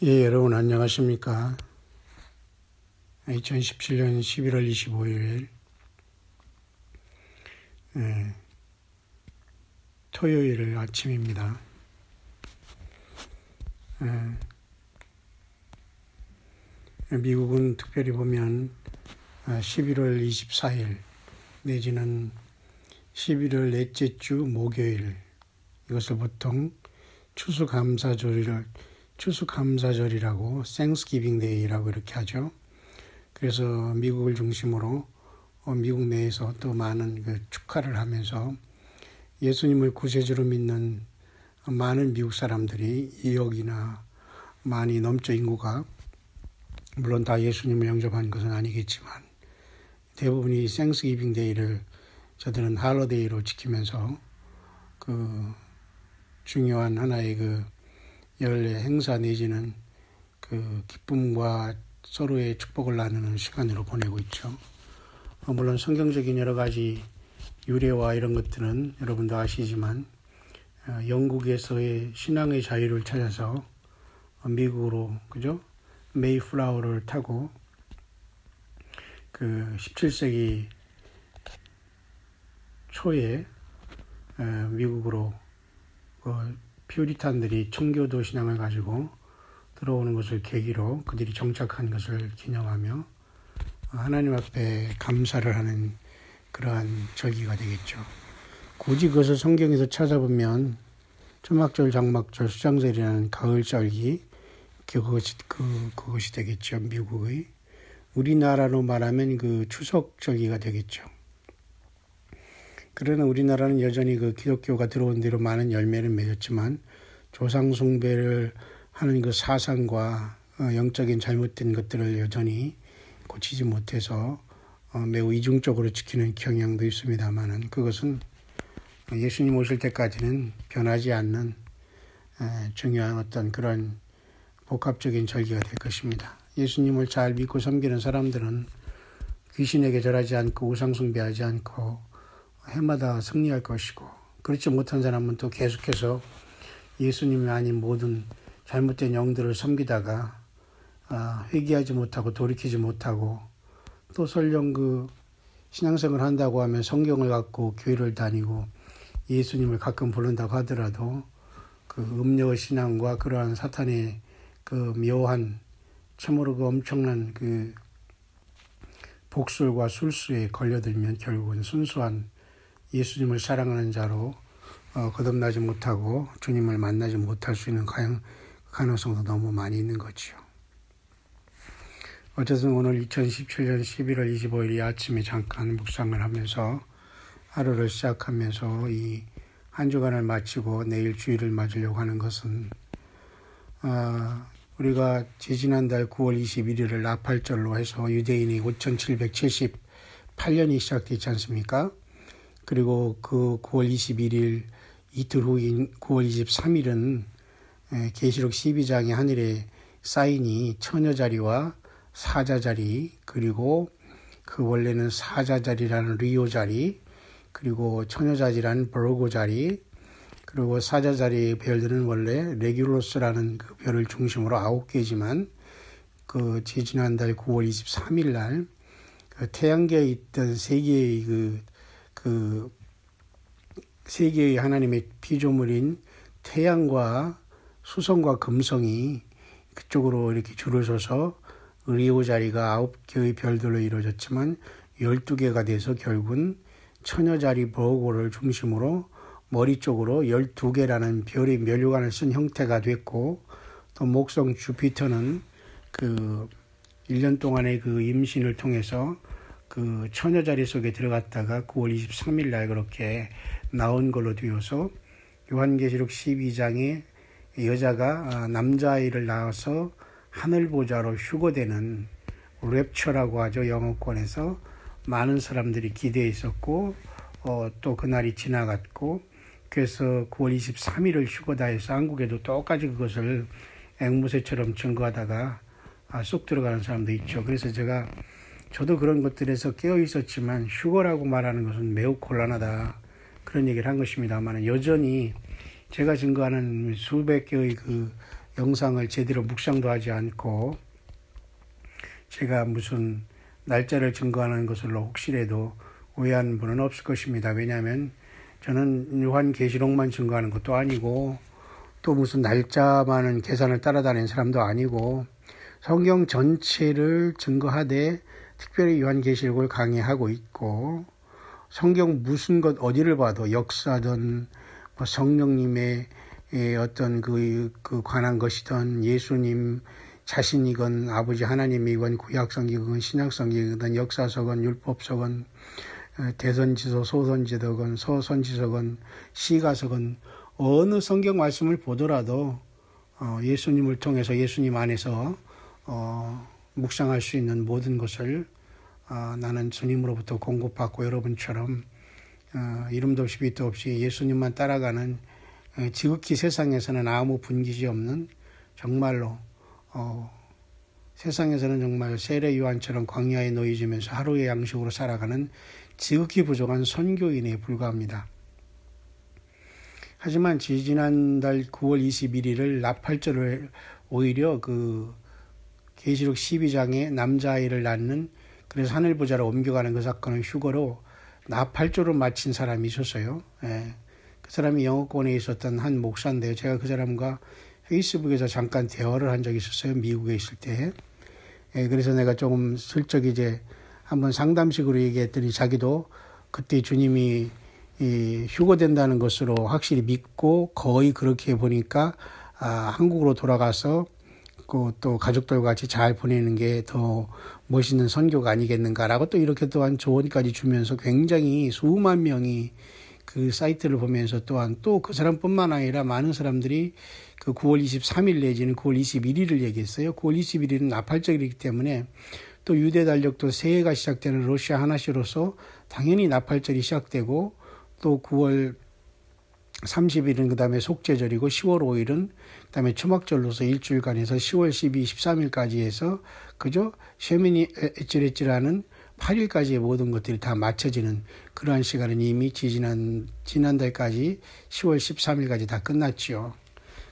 예, 여러분 안녕하십니까? 2017년 11월 25일 토요일 아침입니다. 미국은 특별히 보면 11월 24일 내지는 11월 넷째 주 목요일, 이것을 보통 추수감사절이라고 Thanksgiving Day라고 이렇게 하죠. 그래서 미국을 중심으로 미국 내에서 또 많은 축하를 하면서 예수님을 구세주로 믿는 많은 미국 사람들이 2억이나 많이 넘죠. 인구가 물론 다 예수님을 영접한 것은 아니겠지만 대부분이 Thanksgiving Day를 저들은 할러데이로 지키면서 중요한 하나의 연례 행사 내지는 기쁨과 서로의 축복을 나누는 시간으로 보내고 있죠. 물론 성경적인 여러 가지 유래와 이런 것들은 여러분도 아시지만 영국에서의 신앙의 자유를 찾아서 미국으로 메이플라워를 타고 17세기 초에 미국으로 퓨리탄들이 청교도 신앙을 가지고 들어오는 것을 계기로 그들이 정착한 것을 기념하며 하나님 앞에 감사를 하는 그러한 절기가 되겠죠. 굳이 그것을 성경에서 찾아보면 초막절, 장막절, 수장절이라는 가을절기 그것이 되겠죠. 미국의 우리나라로 말하면 추석절기가 되겠죠. 그러나 우리나라는 여전히 기독교가 들어온 뒤로 많은 열매를 맺었지만 조상 숭배를 하는 사상과 영적인 잘못된 것들을 여전히 고치지 못해서 매우 이중적으로 지키는 경향도 있습니다만은 그것은 예수님 오실 때까지는 변하지 않는 중요한 어떤 그런 복합적인 절기가 될 것입니다. 예수님을 잘 믿고 섬기는 사람들은 귀신에게 절하지 않고 우상 숭배하지 않고 해마다 승리할 것이고, 그렇지 못한 사람은 또 계속해서 예수님이 아닌 모든 잘못된 영들을 섬기다가 회개하지 못하고 돌이키지 못하고 또 설령 신앙생활을 한다고 하면 성경을 갖고 교회를 다니고 예수님을 가끔 부른다고 하더라도 음료 신앙과 그러한 사탄의 묘한 참으로 엄청난 복술과 술수에 걸려들면 결국은 순수한 예수님을 사랑하는 자로 거듭나지 못하고 주님을 만나지 못할 수 있는 가능성도 너무 많이 있는 거지요. 어쨌든 오늘 2017년 11월 25일 아침에 잠깐 묵상을 하면서 하루를 시작하면서 이 한 주간을 마치고 내일 주일을 맞으려고 하는 것은 우리가 지지난달 9월 21일을 나팔절로 해서 유대인이 5778년이 시작되지 않습니까? 그리고 9월 21일 이틀 후인 9월 23일은 계시록 12장의 하늘의 사인이 처녀자리와 사자자리, 그리고 원래는 사자자리라는 리오자리, 그리고 처녀자리라는 버르고자리, 그리고 사자자리의 별들은 원래 레귤로스라는 별을 중심으로 9개지만 지지난달 9월 23일 날 태양계에 있던 세 개의 하나님의 피조물인 태양과 수성과 금성이 그쪽으로 이렇게 줄을 서서 리오 자리가 9개의 별들로 이루어졌지만 12개가 돼서 결국은 처녀자리 버고를 중심으로 머리 쪽으로 12개라는 별의 면류관을 쓴 형태가 됐고, 또 목성 주피터는 1년 동안의 임신을 통해서 처녀자리 속에 들어갔다가 9월 23일 날 그렇게 나온 걸로 되어서 요한계시록 12장에 여자가 남자아이를 낳아서 하늘보좌로 휴거되는 랩처라고 하죠. 영어권에서 많은 사람들이 기대해 있었고 또 그날이 지나갔고, 그래서 9월 23일을 휴거다 해서 한국에도 똑같이 그것을 앵무새처럼 증거하다가 쏙 들어가는 사람도 있죠. 그래서 저도 그런 것들에서 깨어 있었지만 휴거라고 말하는 것은 매우 곤란하다, 그런 얘기를 한 것입니다만 여전히 제가 증거하는 수백 개의 영상을 제대로 묵상도 하지 않고 제가 무슨 날짜를 증거하는 것으로 혹시라도 오해하는 분은 없을 것입니다. 왜냐하면 저는 요한계시록만 증거하는 것도 아니고 또 무슨 날짜만은 계산을 따라다니는 사람도 아니고 성경 전체를 증거하되 특별히 요한계시록을 강의하고 있고 성경 무슨 것 어디를 봐도 역사든 뭐 성령님의 어떤 그 관한 것이든 예수님 자신이건 아버지 하나님이건 구약성경이건 신약성경이건 역사서건 율법서건 대선지서 소선지서건 서선지서건 시가서건 어느 성경 말씀을 보더라도 예수님을 통해서 예수님 안에서 묵상할 수 있는 모든 것을 나는 주님으로부터 공급받고 여러분처럼 이름도 없이 빛도 없이 예수님만 따라가는 지극히 세상에서는 아무 분깃이 없는 정말로 세상에서는 정말 세례 요한처럼 광야에 놓이지면서 하루의 양식으로 살아가는 지극히 부족한 선교인에 불과합니다. 하지만 지난달 9월 21일을 나팔절을 오히려 그 계시록 12장에 남자아이를 낳는 그래서 하늘보좌로 옮겨가는 그 사건을 휴거로 나팔절을 마친 사람이 있었어요. 그 사람이 영어권에 있었던 한 목사인데요. 제가 그 사람과 페이스북에서 잠깐 대화를 한 적이 있었어요. 미국에 있을 때. 그래서 내가 조금 슬쩍 이제 한번 상담식으로 얘기했더니 자기도 그때 주님이 휴거된다는 것으로 확실히 믿고 거의 그렇게 보니까 한국으로 돌아가서 또 가족들과 같이 잘 보내는 게 더 멋있는 선교가 아니겠는가라고 또 이렇게 또한 조언까지 주면서 굉장히 수만 명이 그 사이트를 보면서 또한 또 그 사람뿐만 아니라 많은 사람들이 그 9월 23일 내지는 9월 21일을 얘기했어요. 9월 21일은 나팔절이기 때문에 또 유대 달력도 새해가 시작되는 러시아 하나시로서 당연히 나팔절이 시작되고 또 9월 30일은 그 다음에 속죄절이고 10월 5일은 그 다음에 초막절로서 일주일간에서 10월 12, 13일까지 해서 그저 쉐미니 에찌레찌라는 8일까지의 모든 것들이 다 맞춰지는 그러한 시간은 이미 지난달까지 10월 13일까지 다 끝났지요.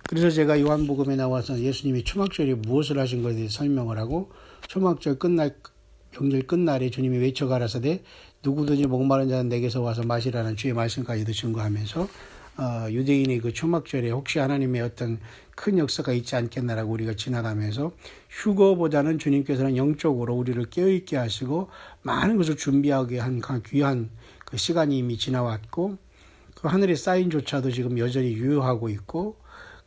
그래서 제가 요한복음에 나와서 예수님이 초막절에 무엇을 하신 것에 대해 설명을 하고 초막절 명절 끝날에 주님이 외쳐 가라사대 누구든지 목마른 자는 내게서 와서 마시라는 주의 말씀까지도 증거하면서 유대인의 그 초막절에 혹시 하나님의 어떤 큰 역사가 있지 않겠나라고 우리가 지나가면서 휴거보다는 주님께서는 영적으로 우리를 깨어있게 하시고 많은 것을 준비하게 한 귀한 그 시간이 이미 지나왔고 그 하늘의 사인조차도 지금 여전히 유효하고 있고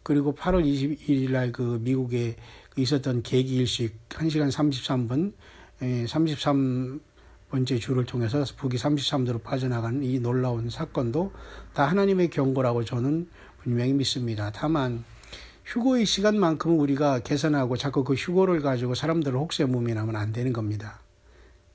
그리고 8월 21일 날 그 미국에 있었던 계기일식 1시간 33분 33번째 주를 통해서 북이 33도로 빠져나가는 이 놀라운 사건도 다 하나님의 경고라고 저는 분명히 믿습니다. 다만 휴거의 시간만큼은 우리가 계산하고 자꾸 그 휴거를 가지고 사람들을 혹세무민하면 안 되는 겁니다.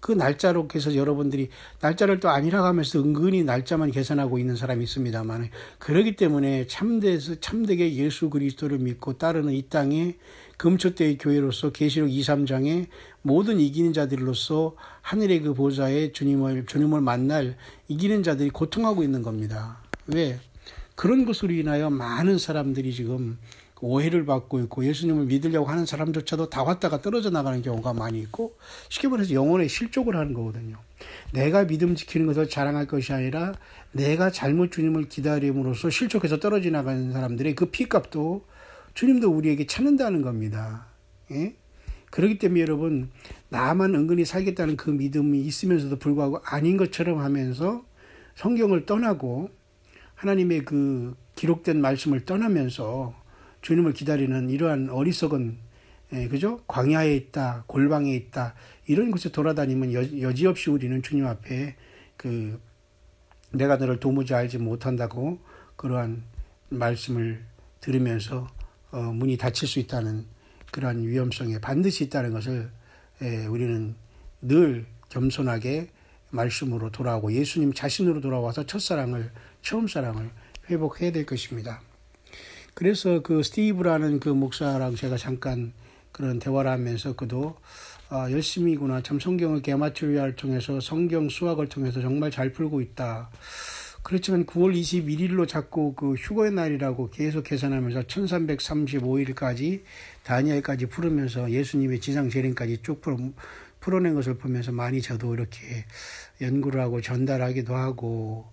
그 날짜로 해서 여러분들이 날짜를 또 아니라고 하면서 은근히 날짜만 계산하고 있는 사람이 있습니다만 그렇기 때문에 참되게 예수 그리스도를 믿고 따르는 이 땅에 금초대의 교회로서 계시록 2, 3장에 모든 이기는 자들로서 하늘의 그 보좌에 주님을 만날 이기는 자들이 고통하고 있는 겁니다. 왜? 그런 것으로 인하여 많은 사람들이 지금 오해를 받고 있고 예수님을 믿으려고 하는 사람조차도 다 왔다가 떨어져 나가는 경우가 많이 있고 쉽게 말해서 영혼의 실족을 하는 거거든요. 내가 믿음 지키는 것을 자랑할 것이 아니라 내가 잘못 주님을 기다림으로써 실족해서 떨어져 나가는 사람들의 그 피값도 주님도 우리에게 찾는다는 겁니다. 예? 그렇기 때문에 여러분 나만 은근히 살겠다는 그 믿음이 있으면서도 불구하고 아닌 것처럼 하면서 성경을 떠나고 하나님의 그 기록된 말씀을 떠나면서 주님을 기다리는 이러한 어리석은 그죠? 광야에 있다, 골방에 있다 이런 곳에 돌아다니면 여지없이 우리는 주님 앞에 그 내가 너를 도무지 알지 못한다고 그러한 말씀을 들으면서 문이 닫힐 수 있다는 그러한 위험성에 반드시 있다는 것을 우리는 늘 겸손하게 말씀으로 돌아오고 예수님 자신으로 돌아와서 처음 사랑을 회복해야 될 것입니다. 그래서 그 스티브라는 그 목사랑 제가 잠깐 그런 대화를 하면서 그도 열심히구나 참 성경을 게마트리아를 통해서 성경 수학을 통해서 정말 잘 풀고 있다. 그렇지만 9월 21일로 자꾸 그 휴거의 날이라고 계속 계산하면서 1335일까지 다니엘까지 풀으면서 예수님의 지상 재림까지 쭉 풀어낸 것을 보면서 많이 저도 이렇게 연구를 하고 전달하기도 하고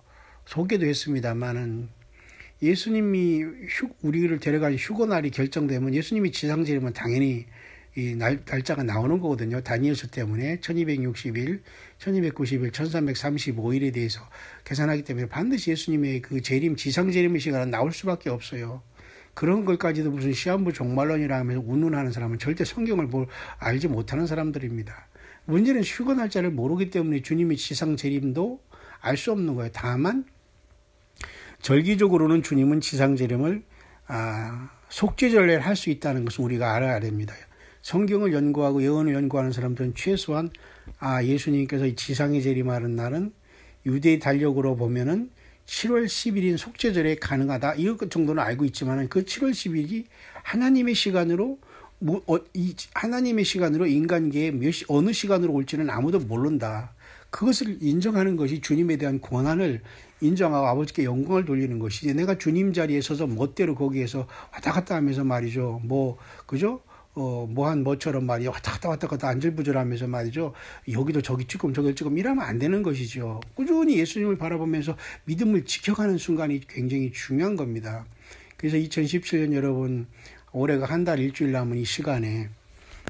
소개도 했습니다만은 예수님이 우리를 데려간 휴거 날이 결정되면 예수님이 지상 재림은 당연히 이 날짜가 나오는 거거든요. 다니엘서 때문에 1260일, 1290일, 1335일에 대해서 계산하기 때문에 반드시 예수님의 그 재림, 지상 재림의 시간은 나올 수밖에 없어요. 그런 것까지도 무슨 시한부 종말론이라 하면서 운운하는 사람은 절대 성경을 알지 못하는 사람들입니다. 문제는 휴거 날짜를 모르기 때문에 주님의 지상 재림도 알 수 없는 거예요. 다만 절기적으로는 주님은 지상 재림을 속죄절례를 할 수 있다는 것은 우리가 알아야 됩니다. 성경을 연구하고 예언을 연구하는 사람들은 최소한 예수님께서 지상에 재림하는 날은 유대의 달력으로 보면은 7월 10일인 속죄절에 가능하다. 이 정도는 알고 있지만 그 7월 10일이 하나님의 시간으로 인간계에 어느 시간으로 올지는 아무도 모른다. 그것을 인정하는 것이 주님에 대한 권한을 인정하고 아버지께 영광을 돌리는 것이지. 내가 주님 자리에 서서 멋대로 거기에서 왔다 갔다 하면서 말이죠. 그죠? 뭐처럼 말이야. 왔다 갔다 안절부절하면서 말이죠. 여기도 저기 조금 저기 조금 이러면 안 되는 것이죠. 꾸준히 예수님을 바라보면서 믿음을 지켜가는 순간이 굉장히 중요한 겁니다. 그래서 2017년 여러분 올해가 한 달 일주일 남은 이 시간에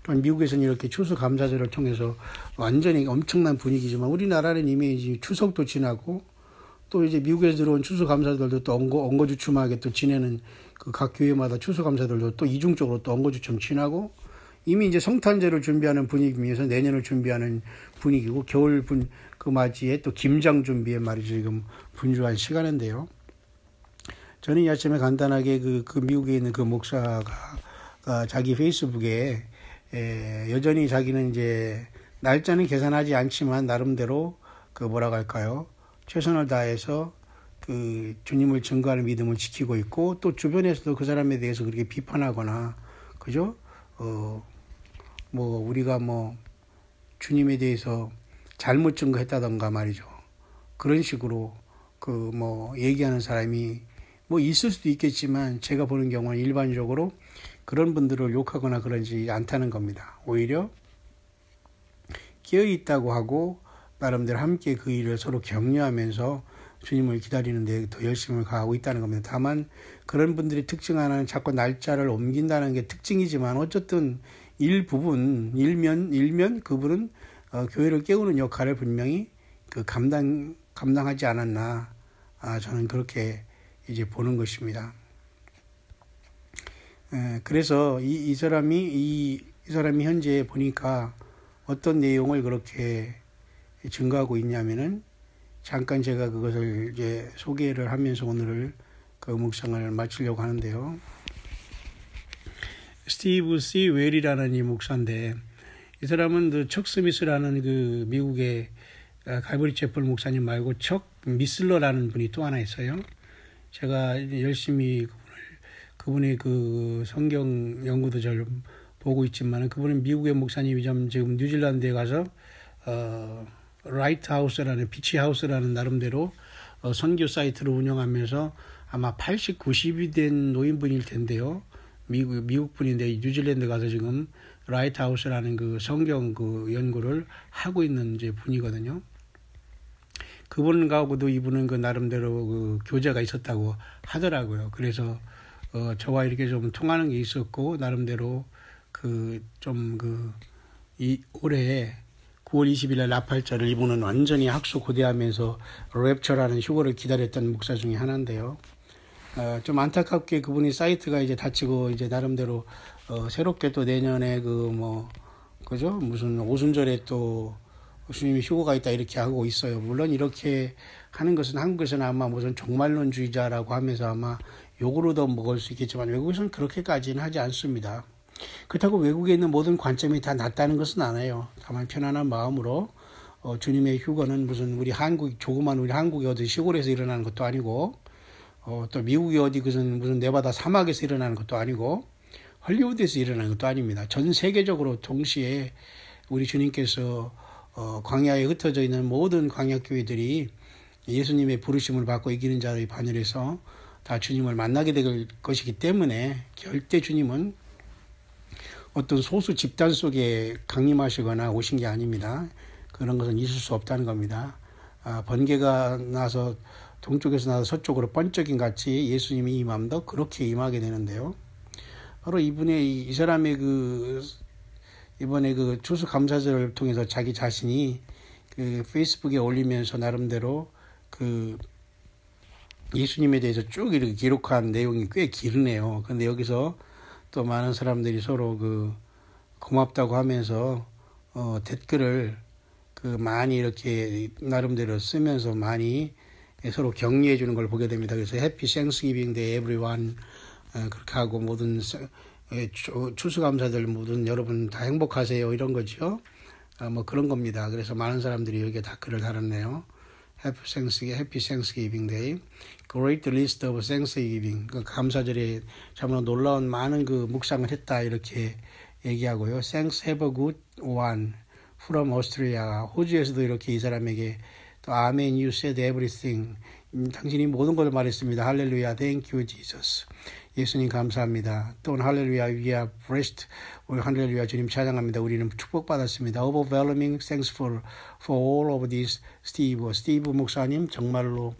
미국에서는 이렇게 추수감사절을 통해서 완전히 엄청난 분위기지만 우리나라는 이미 이제 추석도 지나고 또 이제 미국에서 들어온 추수감사들도 또 엉거주춤하게 또 지내는 그 각 교회마다 추수감사들도 또 이중적으로 또 엉거주춤 지나고 이미 이제 성탄절을 준비하는 분위기면서 내년을 준비하는 분위기고 겨울 그 맞이에 또 김장 준비에 말이죠. 지금 분주한 시간인데요. 저는 이 아침에 간단하게 그 미국에 있는 그 목사가 자기 페이스북에 여전히 자기는 이제 날짜는 계산하지 않지만 나름대로 그 뭐라고 할까요? 최선을 다해서 그 주님을 증거하는 믿음을 지키고 있고 또 주변에서도 그 사람에 대해서 그렇게 비판하거나 그죠? 우리가 주님에 대해서 잘못 증거했다던가 말이죠. 그런 식으로 얘기하는 사람이 있을 수도 있겠지만 제가 보는 경우는 일반적으로 그런 분들을 욕하거나 그러지 않다는 겁니다. 오히려 깨어있다고 하고 나름대로 함께 그 일을 서로 격려하면서 주님을 기다리는 데 더 열심을 가하고 있다는 겁니다. 다만 그런 분들이 특징하는 자꾸 날짜를 옮긴다는 게 특징이지만 어쨌든 일면 그분은 교회를 깨우는 역할을 분명히 감당하지 않았나 저는 그렇게 이제 보는 것입니다. 그래서 이 사람이 현재 보니까 어떤 내용을 그렇게 증거하고 있냐면은 잠깐 제가 그것을 이제 소개를 하면서 오늘을 그 묵상을 마치려고 하는데요. 스티브 C. 웰이라는 이 목사인데 이 사람은 척 스미스라는 그 미국의 갈보리 채플 목사님 말고 척 미슬러라는 분이 또 하나 있어요. 제가 열심히 그분의 그 성경 연구도 잘 보고 있지만 그분은 미국의 목사님이 지금 뉴질랜드에 가서 라이트하우스라는 비치하우스라는 나름대로 선교 사이트를 운영하면서 아마 80, 90이 된 노인분일 텐데요. 미국 분인데 뉴질랜드 가서 지금 라이트하우스라는 그 성경 그 연구를 하고 있는 이제 분이거든요. 그분하고도 이분은 그 나름대로 그 교제가 있었다고 하더라고요. 그래서 저와 이렇게 좀 통하는 게 있었고 나름대로 이 올해 9월 20일 날 나팔절을 이분은 완전히 학수고대하면서 랩처라는 휴거를 기다렸던 목사 중에 하나인데요. 좀 안타깝게 그분이 사이트가 이제 닫히고 이제 나름대로 새롭게 또 내년에 그죠? 무슨 오순절에 또 주님이 휴거가 있다 이렇게 하고 있어요. 물론 이렇게 하는 것은 한국에서는 아마 무슨 종말론주의자라고 하면서 아마 욕으로 더 먹을 수 있겠지만 외국에서는 그렇게까지는 하지 않습니다. 그렇다고 외국에 있는 모든 관점이 다 낫다는 것은 아니에요. 다만 편안한 마음으로 주님의 휴거는 무슨 조그만 우리 한국의 어디 시골에서 일어나는 것도 아니고 또 미국의 어디 무슨 네바다 사막에서 일어나는 것도 아니고 헐리우드에서 일어나는 것도 아닙니다. 전 세계적으로 동시에 우리 주님께서 광야에 흩어져 있는 모든 광야교회들이 예수님의 부르심을 받고 이기는 자의 반열에서 다 주님을 만나게 될 것이기 때문에 절대 주님은 어떤 소수 집단 속에 강림하시거나 오신 게 아닙니다. 그런 것은 있을 수 없다는 겁니다. 번개가 나서 동쪽에서 나서 서쪽으로 번쩍임 같이 예수님이 임함도 그렇게 임하게 되는데요. 바로 이 사람의 이번에 추수감사절을 통해서 자기 자신이 페이스북에 올리면서 나름대로 예수님에 대해서 쭉 이렇게 기록한 내용이 꽤 길네요. 근데 여기서 또 많은 사람들이 서로 고맙다고 하면서 댓글을 많이 이렇게 나름대로 쓰면서 많이 서로 격려해 주는 걸 보게 됩니다. 그래서 해피 땡스기빙 데이 에브리원 그렇게 하고 모든 추수감사들 모든 여러분 다 행복하세요 이런 거죠. 뭐 그런 겁니다. 그래서 많은 사람들이 여기에 댓글을 달았네요. Happy Thanksgiving Day. Great list of Thanksgiving. 감사절에 정말 놀라운 많은 묵상을 했다 이렇게 얘기하고요. Thanks have a good one from Australia. 호주에서도 이렇게 이 사람에게 또 Amen you said everything. 당신이 모든 걸 말했습니다. 할렐루야. Thank you Jesus. 예수님 감사합니다. 또 할렐루야. We are blessed. 할렐루야. 주님 찬양합니다. 우리는 축복받았습니다. Overwhelming thanks for all of this, Steve 목사님 정말로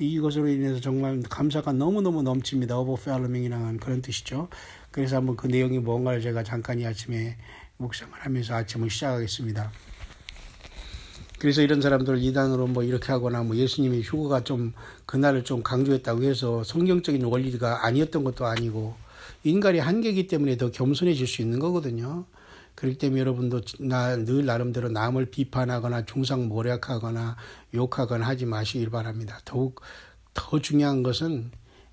이것으로 인해서 정말 감사가 너무너무 넘칩니다. Overwhelming이라는 그런 뜻이죠. 그래서 한번 그 내용이 뭔가를 제가 잠깐 이 아침에 묵상을 하면서 아침을 시작하겠습니다. 그래서 이런 사람들 이단으로 이렇게 하거나 예수님이 휴거가 좀 그날을 좀 강조했다고 해서 성경적인 원리가 아니었던 것도 아니고 인간의 한계이기 때문에 더 겸손해질 수 있는 거거든요. 그렇기 때문에 여러분도 늘 나름대로 남을 비판하거나 중상모략하거나 욕하거나 하지 마시길 바랍니다. 더욱 더 중요한 것은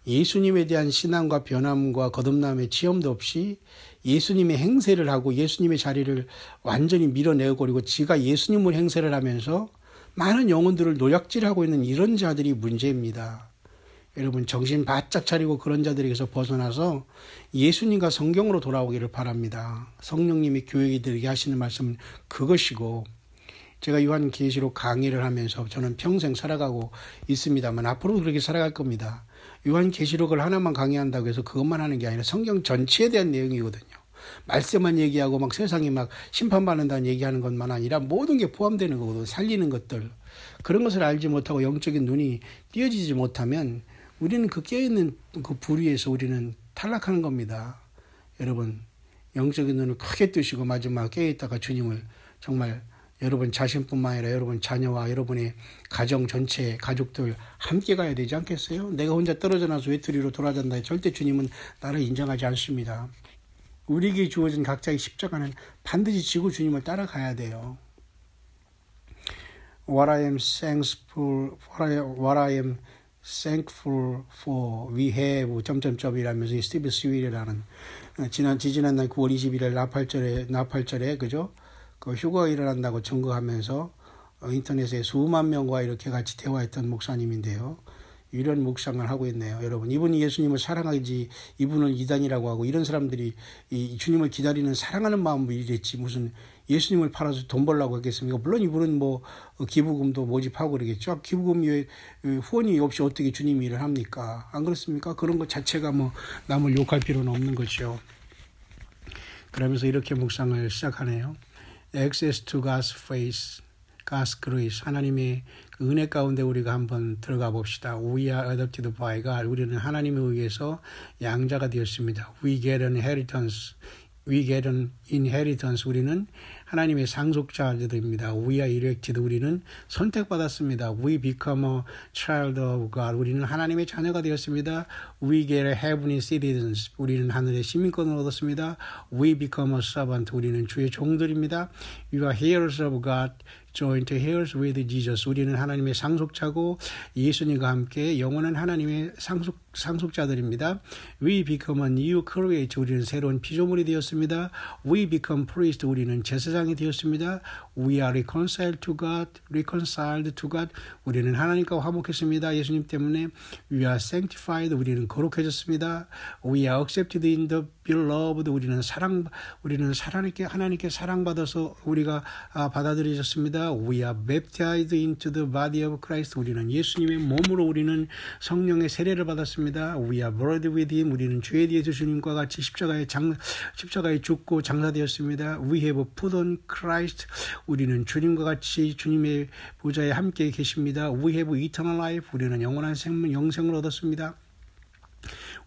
예수님에 대한 신앙과 변함과 거듭남의 체험도 없이 예수님의 행세를 하고 예수님의 자리를 완전히 밀어내고 지가 예수님을 행세를 하면서 많은 영혼들을 노략질하고 있는 이런 자들이 문제입니다. 여러분 정신 바짝 차리고 그런 자들에게서 벗어나서 예수님과 성경으로 돌아오기를 바랍니다. 성령님이 교회들에게 하시는 말씀은 그것이고 제가 요한계시록 강의를 하면서 저는 평생 살아가고 있습니다만 앞으로도 그렇게 살아갈 겁니다. 요한계시록을 하나만 강의한다고 해서 그것만 하는 게 아니라 성경 전체에 대한 내용이거든요. 말씀만 얘기하고 세상이 심판받는다는 얘기하는 것만 아니라 모든 게 포함되는 거거든요. 살리는 것들. 그런 것을 알지 못하고 영적인 눈이 띄어지지 못하면 우리는 깨어있는 불 위에서 우리는 탈락하는 겁니다. 여러분 영적인 눈을 크게 뜨시고 마지막 깨어있다가 주님을 정말 여러분 자신뿐만 아니라 여러분 자녀와 여러분의 가정 전체 가족들 함께 가야 되지 않겠어요? 내가 혼자 떨어져 나서 외톨이로 돌아간다. 절대 주님은 나를 인정하지 않습니다. 우리에게 주어진 각자의 십자가는 반드시 지고 주님을 따라가야 돼요. What I am thankful for we have 점점점이라면서 스티브 스윌이라는 지지난날 9월 21일 나팔절에 그죠? 휴거가 일어난다고 증거하면서 인터넷에 수만 명과 이렇게 같이 대화했던 목사님인데요. 이런 묵상을 하고 있네요. 여러분 이분이 예수님을 사랑하지 이분을 이단이라고 하고 이런 사람들이 이 주님을 기다리는 사랑하는 마음으로 이랬지 무슨 예수님을 팔아서 돈 벌려고 했겠습니까? 물론 이분은 기부금도 모집하고 그러겠죠. 기부금 후원이 없이 어떻게 주님 일을 합니까? 안 그렇습니까? 그런 것 자체가 남을 욕할 필요는 없는 거죠. 그러면서 이렇게 묵상을 시작하네요. Access to God's face, God's grace. 하나님의 은혜 가운데 우리가 한번 들어가 봅시다. We are adopted by God. 우리는 하나님에 의해서 양자가 되었습니다. We get an inheritance. 우리는 하나님의 상속자들입니다. We are elected. 우리는 선택받았습니다. We become a child of God. 우리는 하나님의 자녀가 되었습니다. We get a heavenly citizens. 우리는 하늘의 시민권을 얻었습니다. We become a servant. 우리는 주의 종들입니다. You are heirs of God. joint heirs with Jesus. 우리는 하나님의 상속자고 예수님과 함께 영원한 하나님의 상속자들입니다. We become a new creation. 우리는 새로운 피조물이 되었습니다. We become priest. 우리는 제사장이 되었습니다. We are reconciled to God. 우리는 하나님과 화목했습니다. 예수님 때문에 We are sanctified. 우리는 거룩해졌습니다. We are accepted in the beloved, 우리는 하나님께 사랑받아서 우리가 받아들여졌습니다. We are baptized into the body of Christ, 우리는 예수님의 몸으로 우리는 성령의 세례를 받았습니다. We are buried with him, 우리는 죄에 대해서 주님과 같이 십자가에 죽고 장사되었습니다. We have put on Christ, 우리는 주님과 같이 주님의 보좌에 함께 계십니다. We have eternal life, 우리는 영원한 영생을 얻었습니다.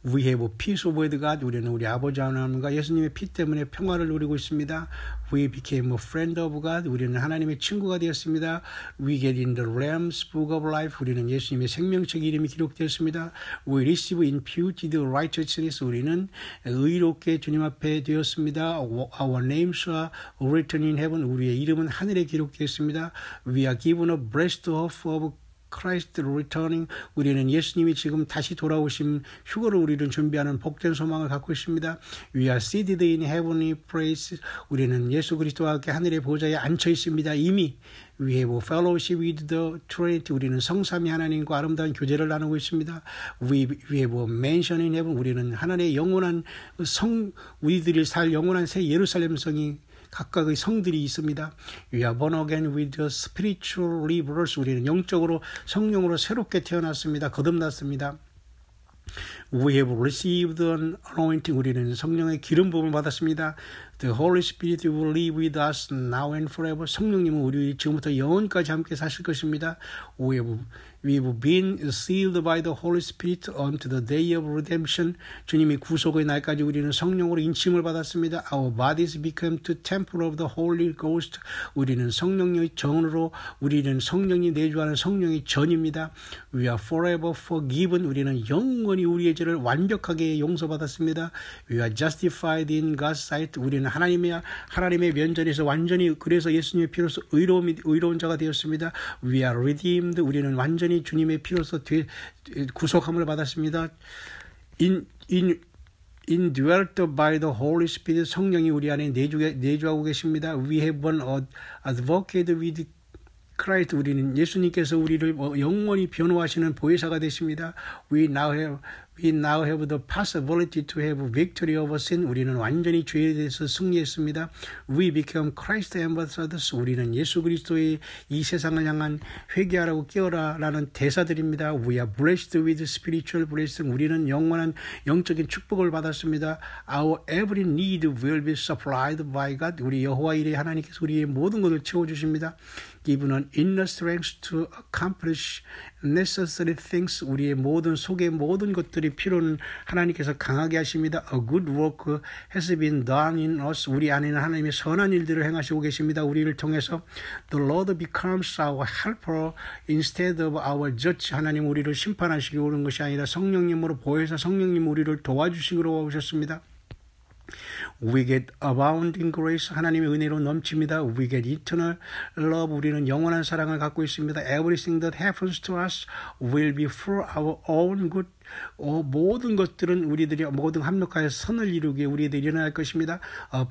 We have peace with God, 우리는 우리 아버지 하나님과 예수님의 피 때문에 평화를 누리고 있습니다. We became a friend of God, 우리는 하나님의 친구가 되었습니다. We get in the Lamb's Book of Life, 우리는 예수님의 생명책 이름이 기록되었습니다. We receive imputed righteousness, 우리는 의롭게 주님 앞에 되었습니다. Our names are written in heaven, 우리의 이름은 하늘에 기록되었습니다. We are given a blessed hope of Christ returning, 우리는 예수님이 지금 다시 돌아오신 휴거를 우리는 준비하는 복된 소망을 갖고 있습니다. We are seated in heavenly places, 우리는 예수 그리스도와 함께 하늘의 보좌에 앉혀 있습니다. 이미 We have fellowship with the Trinity, 우리는 성삼위 하나님과 아름다운 교제를 나누고 있습니다. We have a mansion in heaven, 우리는 하나님의 영원한 우리들이 살 영원한 새 예루살렘 성이 각각의 성들이 있습니다. We are born again with a spiritual rebirth, 우리는 영적으로 성령으로 새롭게 태어났습니다. 거듭났습니다. We have received an anointing, 우리는 성령의 기름 부음을 받았습니다. The Holy Spirit will live with us now and forever, 성령님은 우리 지금부터 영원까지 함께 사실 것입니다. We have been sealed by the Holy Spirit unto the day of redemption, 주님이 구속의 날까지 우리는 성령으로 인침을 받았습니다. Our bodies become the temple of the Holy Ghost, 우리는 성령의 전으로 우리는 성령이 내주하는 성령의 전입니다. We are forever forgiven, 우리는 영원히 우리의 죄를 완벽하게 용서받았습니다. We are justified in God's sight, 우리는 하나님의 면전에서 완전히 그래서 예수님의 피로서 의로운 자가 되었습니다. We are redeemed, 우리는 완전히 주님의 피로서 구속함을 받았습니다. Indwelt by the Holy Spirit, 성령이 우리 안에 내주하고 계십니다. We have been advocated with Christ, 우리는 예수님께서 우리를 영원히 변호하시는 보혜사가 되십니다. We now have the possibility to have victory over sin, 우리는 완전히 죄에 대해서 승리했습니다. We become Christ ambassadors, 우리는 예수 그리스도의 이 세상을 향한 회개하라고 깨어라라는 대사들입니다. We are blessed with spiritual blessing, 우리는 영원한 영적인 축복을 받았습니다. Our every need will be supplied by God, 우리 여호와 이레 하나님께서 우리의 모든 것을 채워주십니다. Given an inner strength to accomplish necessary things, 우리의 속의 모든 것들이 필요는 하나님께서 강하게 하십니다. A good work has been done in us, 우리 안에는 하나님의 선한 일들을 행하시고 계십니다. 우리를 통해서 The Lord becomes our helper instead of our judge, 하나님 우리를 심판하시기로 오는 것이 아니라 성령님으로 보혜사 성령님 우리를 도와주시기로 오셨습니다. We get abounding grace, 하나님의 은혜로 넘칩니다. We get eternal love, 우리는 영원한 사랑을 갖고 있습니다. Everything that happens to us will be for our own good, 모든 것들은 우리들이 모든 합력하여 선을 이루기에 우리들이 일어날 것입니다.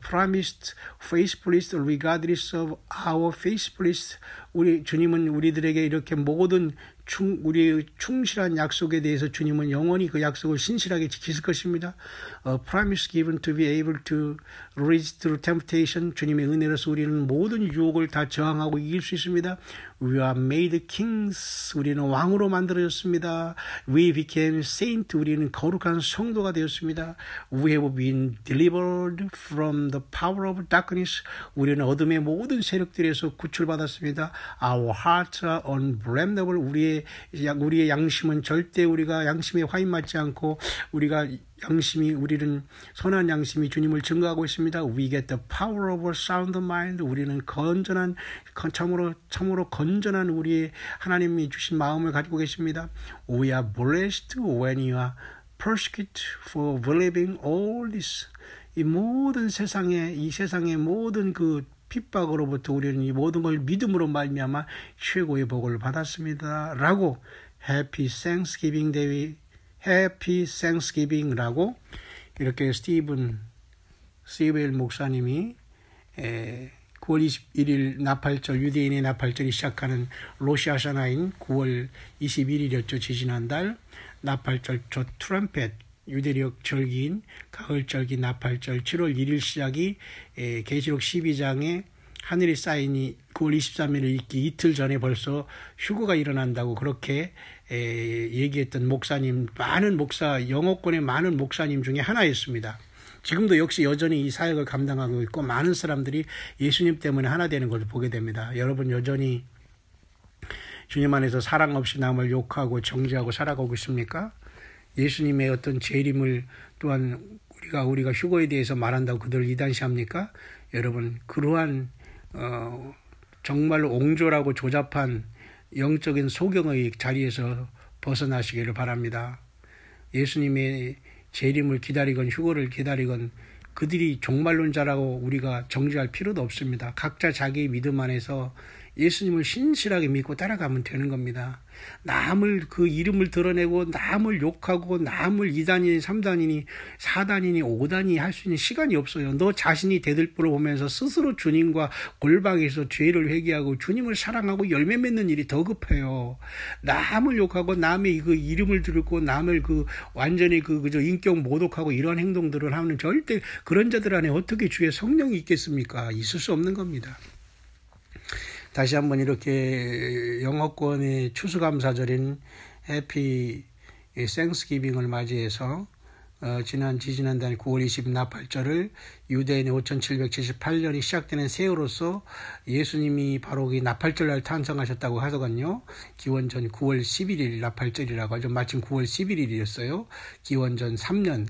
Promised faithfulness regardless of our faithfulness, 우리 주님은 우리들에게 이렇게 모든 우리의 충실한 약속에 대해서 주님은 영원히 그 약속을 신실하게 지키실 것입니다. Promise given to be able to resist temptation, 주님의 은혜로서 우리는 모든 유혹을 다 저항하고 이길 수 있습니다. We are made kings, 우리는 왕으로 만들어졌습니다. We became saint, 우리는 거룩한 성도가 되었습니다. We have been delivered from the power of darkness, 우리는 어둠의 모든 세력들에서 구출받았습니다. Our hearts are unblameable, 우리의 양심은 절대 우리가 양심에 화인 맞지 않고 우리는 선한 양심이 주님을 증거하고 있습니다. We get the power of a sound mind, 우리는 참으로 건전한 우리의 하나님이 주신 마음을 가지고 계십니다. We are blessed when you are persecuted for believing all this, 이 세상의 모든 그 핍박으로부터 우리는 이 모든 걸 믿음으로 말미암아 최고의 복을 받았습니다. 라고 Happy Thanksgiving라고 이렇게 스티븐 시벨 목사님이 9월 21일 나팔절, 유대인의 나팔절이 시작하는 로시아샤나인 9월 21일이었죠. 지지난달 나팔절 저 트럼펫 유대력 절기인 가을절기 나팔절 7월 1일 시작이 계시록 12장에 하늘의 사인이 9월 23일을 읽기 이틀 전에 벌써 휴거가 일어난다고 그렇게 얘기했던 목사님, 많은 목사, 영어권의 많은 목사님 중에 하나였습니다. 지금도 역시 여전히 이 사역을 감당하고 있고 많은 사람들이 예수님 때문에 하나 되는 것을 보게 됩니다. 여러분 여전히 주님 안에서 사랑 없이 남을 욕하고 정죄하고 살아가고 있습니까? 예수님의 어떤 재림을 또한 우리가 휴거에 대해서 말한다고 그들을 이단시합니까? 여러분 그러한 정말로 옹졸하고 조잡한 영적인 소경의 자리에서 벗어나시기를 바랍니다. 예수님의 재림을 기다리건 휴거를 기다리건 그들이 종말론자라고 우리가 정죄할 필요도 없습니다. 각자 자기의 믿음 안에서 예수님을 신실하게 믿고 따라가면 되는 겁니다. 남을 그 이름을 드러내고 남을 욕하고 남을 2단이니 3단이니 4단이니 5단이 할 수 있는 시간이 없어요. 너 자신이 대들보를 보면서 스스로 주님과 골방에서 죄를 회개하고 주님을 사랑하고 열매 맺는 일이 더 급해요. 남을 욕하고 남의 그 이름을 들고 남을 그 완전히 그저 인격 모독하고 이런 행동들을 하면 절대 그런 자들 안에 어떻게 주의 성령이 있겠습니까? 있을 수 없는 겁니다. 다시 한번 이렇게 영어권의 추수감사절인 해피 땡스기빙을 맞이해서 지난달 9월 20일 나팔절을 유대인의 5778년이 시작되는 세월로서 예수님이 바로 이 나팔절날 탄생하셨다고 하더군요. 기원전 9월 11일 나팔절이라고 하죠. 마침 9월 11일이었어요. 기원전 3년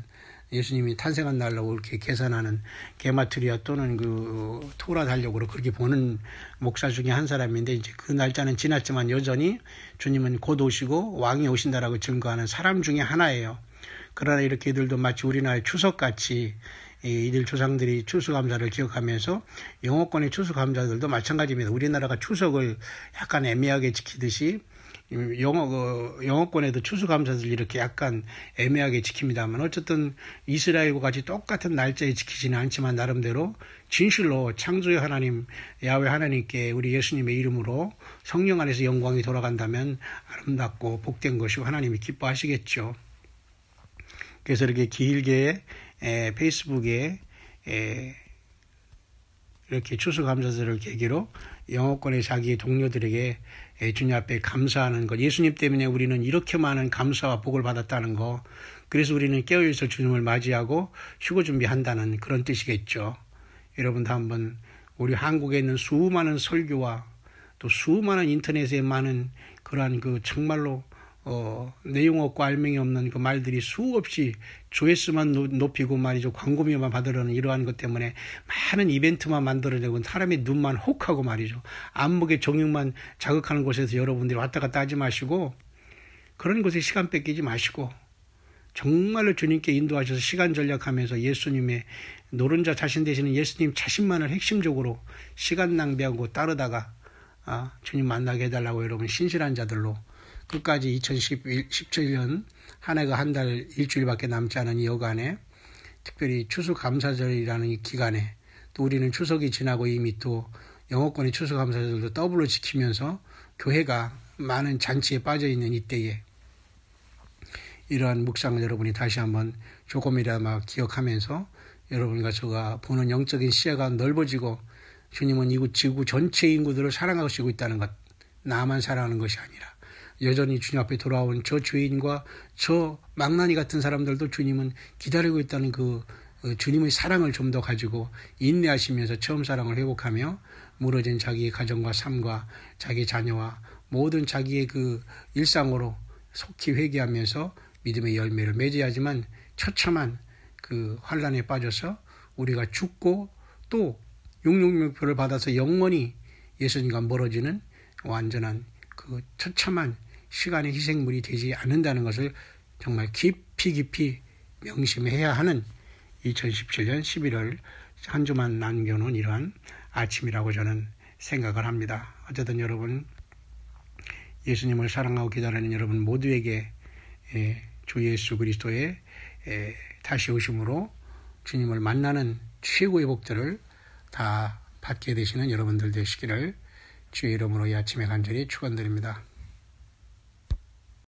예수님이 탄생한 날로 이렇게 계산하는 게마트리아 또는 그 토라 달력으로 그렇게 보는 목사 중에 한 사람인데 이제 그 날짜는 지났지만 여전히 주님은 곧 오시고 왕이 오신다라고 증거하는 사람 중에 하나예요. 그러나 이렇게 이들도 마치 우리나라의 추석같이 이들 조상들이 추수감사를 기억하면서 영어권의 추수감사들도 마찬가지입니다. 우리나라가 추석을 약간 애매하게 지키듯이 영어권에도 추수감사들 이렇게 약간 애매하게 지킵니다만 어쨌든 이스라엘과 같이 똑같은 날짜에 지키지는 않지만 나름대로 진실로 창조의 하나님 야훼 하나님께 우리 예수님의 이름으로 성령 안에서 영광이 돌아간다면 아름답고 복된 것이고 하나님이 기뻐하시겠죠. 그래서 이렇게 길게 페이스북에 이렇게 추수감사절을 계기로 영어권의 자기 동료들에게 주님 앞에 감사하는 것, 예수님 때문에 우리는 이렇게 많은 감사와 복을 받았다는 것, 그래서 우리는 깨어있을 주님을 맞이하고 휴거 준비한다는 그런 뜻이겠죠. 여러분도 한번 우리 한국에 있는 수많은 설교와 또 수많은 인터넷에 많은 그러한 그 정말로 내용 없고 알맹이 없는 그 말들이 수없이 조회수만 높이고 말이죠. 광고비만 받으려는 이러한 것 때문에 많은 이벤트만 만들어내고 사람의 눈만 혹하고 말이죠. 안목의 정욕만 자극하는 곳에서 여러분들이 왔다 갔다 하지 마시고 그런 곳에 시간 뺏기지 마시고 정말로 주님께 인도하셔서 시간 전략하면서 예수님의 노른자 자신 되시는 예수님 자신만을 핵심적으로 시간 낭비하고 따르다가 주님 만나게 해달라고 여러분 신실한 자들로 끝까지 2017년 한 해가 한 달 일주일밖에 남지 않은 이 여간에 특별히 추수감사절이라는 이 기간에 또 우리는 추석이 지나고 이미 또 영어권의 추수감사절도 더블로 지키면서 교회가 많은 잔치에 빠져있는 이때에 이러한 묵상을 여러분이 다시 한번 조금이라도 기억하면서 여러분과 제가 보는 영적인 시야가 넓어지고 주님은 이곳 지구 전체 인구들을 사랑하시고 있다는 것, 나만 사랑하는 것이 아니라 여전히 주님 앞에 돌아온 저 죄인과 저 망나니 같은 사람들도 주님은 기다리고 있다는 그 주님의 사랑을 좀 더 가지고 인내하시면서 처음 사랑을 회복하며 무너진 자기의 가정과 삶과 자기 자녀와 모든 자기의 그 일상으로 속히 회개하면서 믿음의 열매를 맺어야지만 처참한 그 환란에 빠져서 우리가 죽고 또 용용명표를 받아서 영원히 예수님과 멀어지는 완전한 그 처참한 시간의 희생물이 되지 않는다는 것을 정말 깊이 명심해야 하는 2017년 11월 한 주만 남겨놓은 이러한 아침이라고 저는 생각을 합니다. 어쨌든 여러분 예수님을 사랑하고 기다리는 여러분 모두에게 주 예수 그리스도의 다시 오심으로 주님을 만나는 최고의 복들을 다 받게 되시는 여러분들 되시기를 주의 이름으로 이 아침에 간절히 축원드립니다.